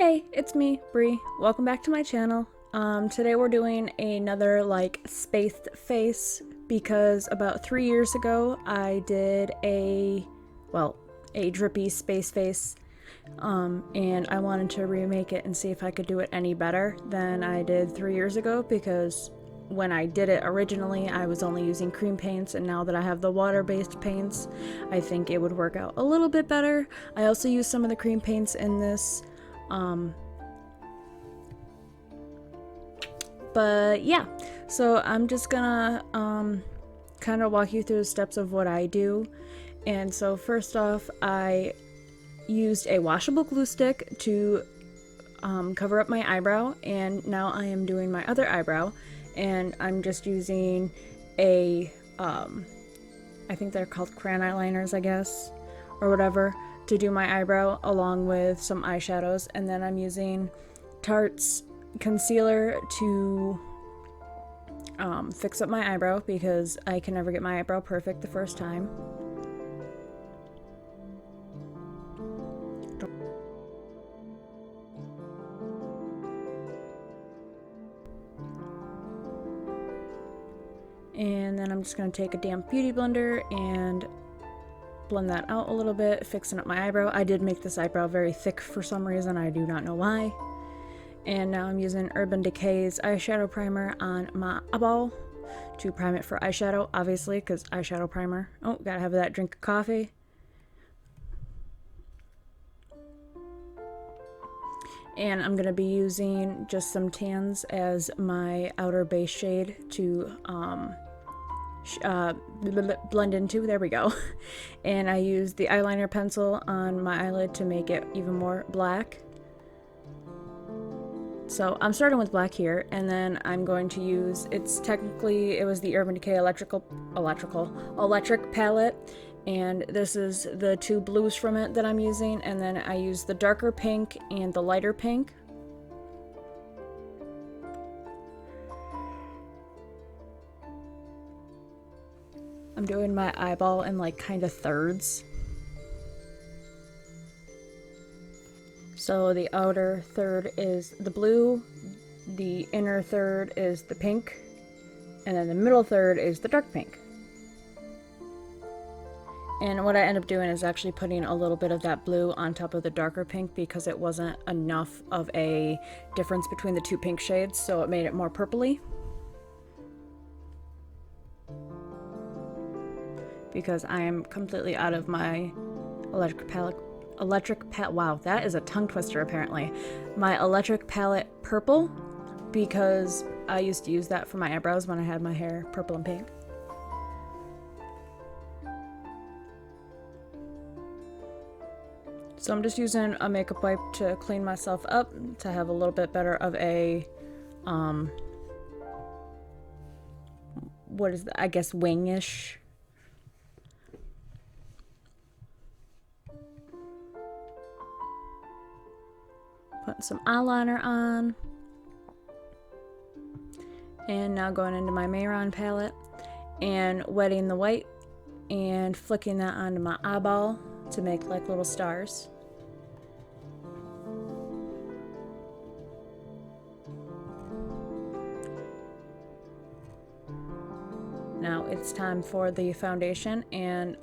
Hey, it's me, Bree. Welcome back to my channel. Today we're doing another spaced face because about 3 years ago I did a drippy space face, and I wanted to remake it and see if I could do it any better than I did 3 years ago, because when I did it originally I was only using cream paints, and now that I have the water-based paints I think it would work out a little bit better. I also used some of the cream paints in this. But yeah, so I'm just gonna kind of walk you through the steps of what I do. And so first off, I used a washable glue stick to cover up my eyebrow, and now I am doing my other eyebrow, and I'm just using a I think they're called crayon eyeliners, I guess, or whatever, to do my eyebrow along with some eyeshadows. And then I'm using Tarte's concealer to fix up my eyebrow because I can never get my eyebrow perfect the first time. And then I'm just going to take a damp beauty blender and blend that out a little bit, fixing up my eyebrow. I did make this eyebrow very thick for some reason, I do not know why. And now I'm using Urban Decay's eyeshadow primer on my eyeball to prime it for eyeshadow, obviously, because eyeshadow primer. Oh, gotta have that drink of coffee. And I'm gonna be using just some tans as my outer base shade to blend into. There we go. And I used the eyeliner pencil on my eyelid to make it even more black. So I'm starting with black here, and then I'm going to use, it was the Urban Decay electric palette, and this is the two blues from it that I'm using, and then I use the darker pink and the lighter pink. I'm doing my eyeball in kind of thirds. So the outer third is the blue, the inner third is the pink, and then the middle third is the dark pink. And what I end up doing is actually putting a little bit of that blue on top of the darker pink because it wasn't enough of a difference between the two pink shades, so it made it more purpley. Because I am completely out of my wow, that is a tongue twister apparently. My electric palette purple, because I used to use that for my eyebrows when I had my hair purple and pink. So I'm just using a makeup wipe to clean myself up, to have a little bit better of a what is that? I guess wingish. Putting some eyeliner on. And now going into my Mayron palette and wetting the white and flicking that onto my eyeball to make like little stars. Now it's time for the foundation, and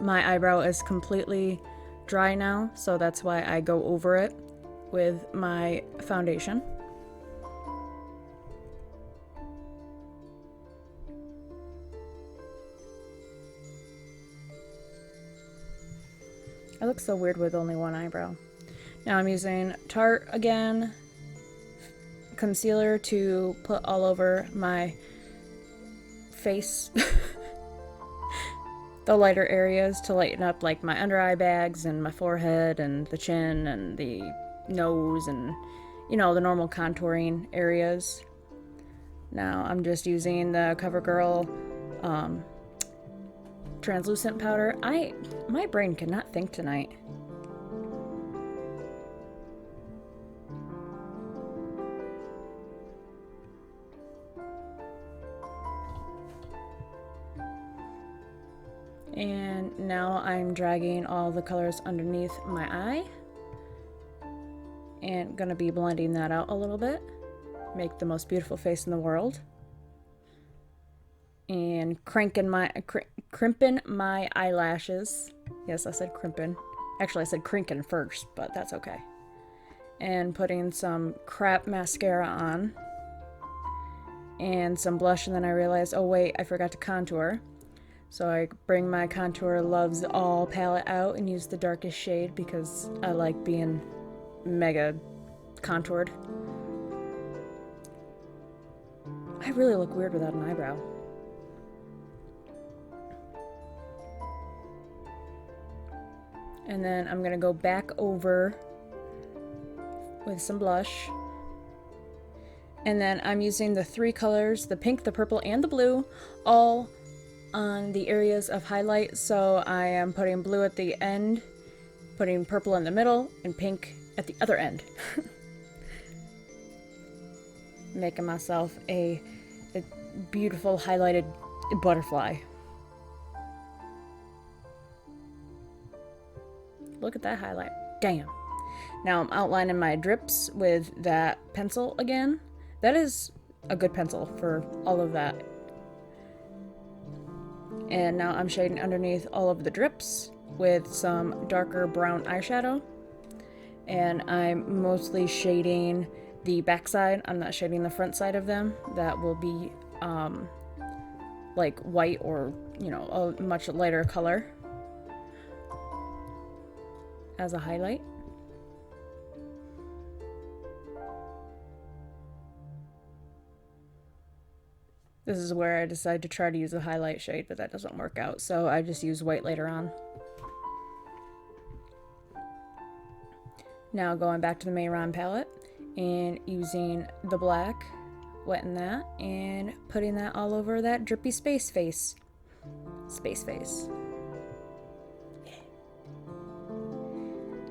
my eyebrow is completely dry now, so that's why I go over it with my foundation. I look so weird with only one eyebrow. Now I'm using Tarte again, concealer to put all over my face. The lighter areas to lighten up like my under eye bags and my forehead and the chin and the nose and, you know, the normal contouring areas. Now I'm just using the CoverGirl translucent powder. My brain cannot think tonight. And now I'm dragging all the colors underneath my eye. And gonna be blending that out a little bit. Make the most beautiful face in the world. And crimping my eyelashes. Yes, I said crimping. Actually, I said crinking first, but that's okay. And putting some crap mascara on. And some blush, and then I realized, oh wait, I forgot to contour. So I bring my Contour Loves All palette out and use the darkest shade because I like being mega contoured. I really look weird without an eyebrow. And then I'm gonna go back over with some blush. And then I'm using the 3 colors, the pink, the purple, and the blue, all on the areas of highlight. So I am putting blue at the end, putting purple in the middle, and pink at the other end. Making myself a beautiful highlighted butterfly. Look at that highlight. Damn. Now I'm outlining my drips with that pencil again. That is a good pencil for all of that. And now I'm shading underneath all of the drips with some darker brown eyeshadow. And I'm mostly shading the back side. I'm not shading the front side of them. That will be like white or, you know, a much lighter color as a highlight. This is where I decide to try to use a highlight shade, but that doesn't work out, so I just use white later on. Now going back to the Mayron palette and using the black, wetting that, and putting that all over that drippy space face. Space face. Yeah.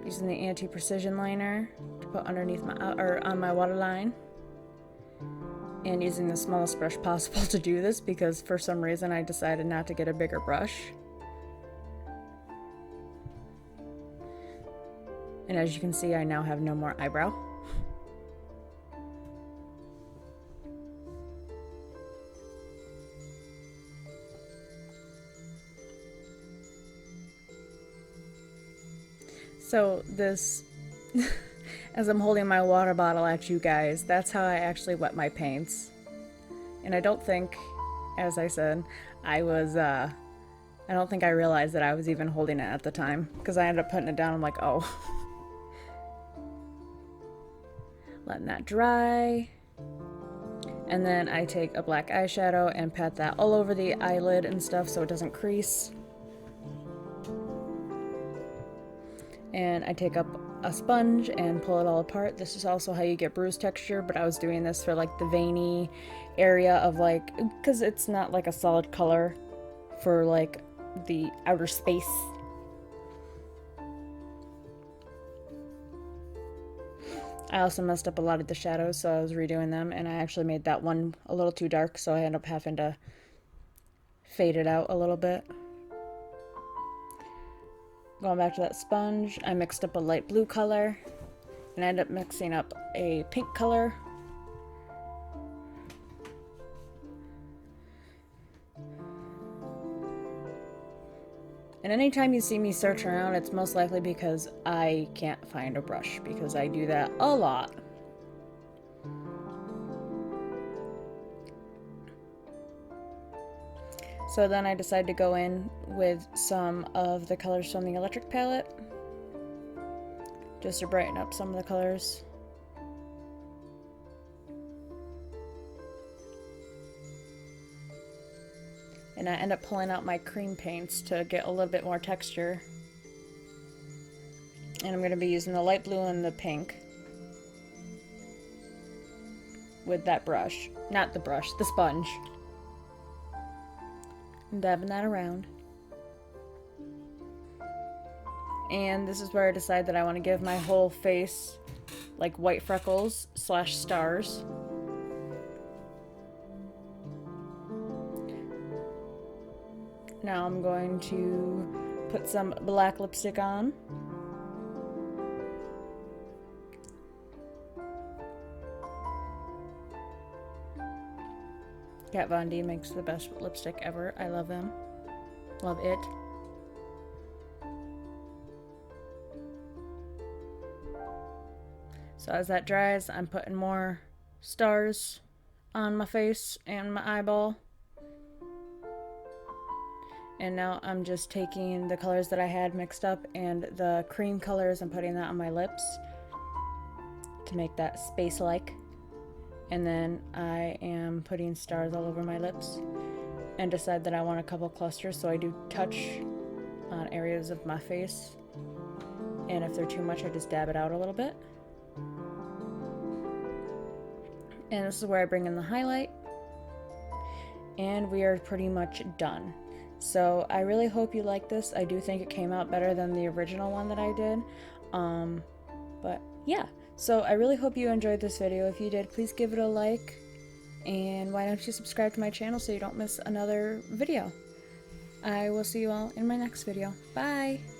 Using the anti-precision liner to put underneath my, or on my waterline. And using the smallest brush possible to do this because for some reason I decided not to get a bigger brush. And as you can see, I now have no more eyebrow. So this, as I'm holding my water bottle at you guys, that's how I actually wet my paints. And I don't think, as I said, I don't think I realized that I was even holding it at the time, because I ended up putting it down. I'm like, oh. Letting that dry. And then I take a black eyeshadow and pat that all over the eyelid and stuff so it doesn't crease. And I take up a sponge and pull it all apart. This is also how you get bruise texture, but I was doing this for like the veiny area of like, because it's not like a solid color for like the outer space. I also messed up a lot of the shadows, so I was redoing them, and I actually made that one a little too dark, so I ended up having to fade it out a little bit. Going back to that sponge, I mixed up a light blue color and I ended up mixing up a pink color. And anytime you see me search around, it's most likely because I can't find a brush, because I do that a lot. So then I decided to go in with some of the colors from the electric palette, just to brighten up some of the colors. And I end up pulling out my cream paints to get a little bit more texture. And I'm going to be using the light blue and the pink with that brush. Not the brush, the sponge. And dabbing that around. And this is where I decide that I want to give my whole face like white freckles / stars. Now I'm going to put some black lipstick on. Kat Von D makes the best lipstick ever. I love them. Love it. So as that dries, I'm putting more stars on my face and my eyeball. And now I'm just taking the colors that I had mixed up and the cream colors and putting that on my lips to make that space-like. And then I am putting stars all over my lips and decide that I want a couple clusters, so I do touch on areas of my face. And if they're too much, I just dab it out a little bit. And this is where I bring in the highlight. And we are pretty much done. So I really hope you like this. I do think it came out better than the original one that I did. But yeah, so I really hope you enjoyed this video. If you did, please give it a like. And why don't you subscribe to my channel so you don't miss another video. I will see you all in my next video. Bye!